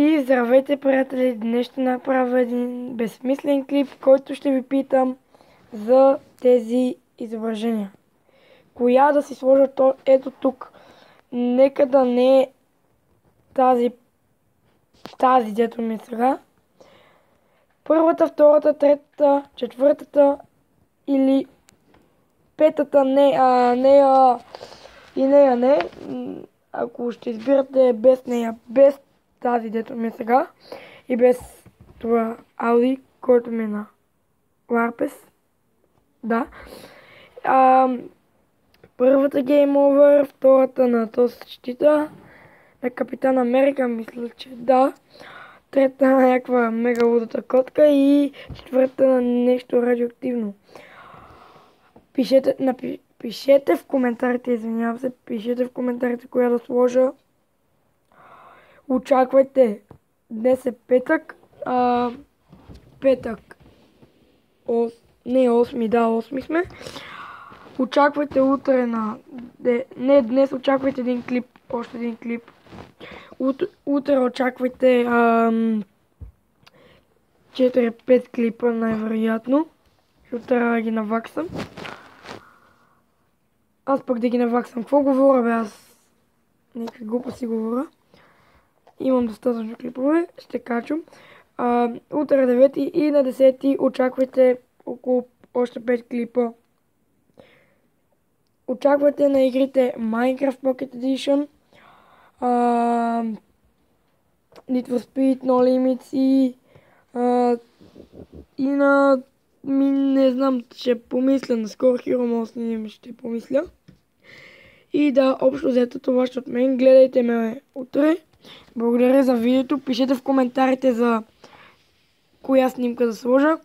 И здравейте, приятели! Днес ще направя един безсмислен клип, който ще ви питам за тези изображения. Коя да си сложа ето тук? Нека да не е тази, дето ми е сега. Първата, втората, третата, четвъртата или петата не. Ако ще избирате без нея, без тази, дето ми е сега, и без това Ауди, който ми е на Ларпес. Да. Първата Game Over, втората на този щита, на Капитан Америка, мисля, че да. Трета на някаква мега лудата котка и четвърта на нещо радиоактивно. Пишете в коментарите, пишете в коментарите коя да сложа. Очаквайте, днес е петък, не 8, да, 8 сме. Очаквайте утре не днес, очаквайте един клип, още един клип. Утре очаквайте 4-5 клипа най-вероятно. Ще трябва да ги наваксам. Аз пък да ги наваксам. Какво говоря, бе? Аз някакви глупости говоря. Имам достатъчно клипове. Ще качвам. Утре 9 и на 10 очаквайте около още 5 клипа. Очаквайте на игрите Minecraft Pocket Edition, Need for Speed, No Limits и на... не знам, ще помисля, наскоро Hero Mode ще помисля. И да, общо взето това ще от мен. Гледайте ме утре. Благодаря за видеото. Пишете в коментарите за коя снимка да сложа.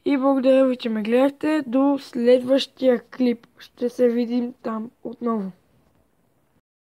И благодаря ви, че ме гледахте. До следващия клип. Ще се видим там отново.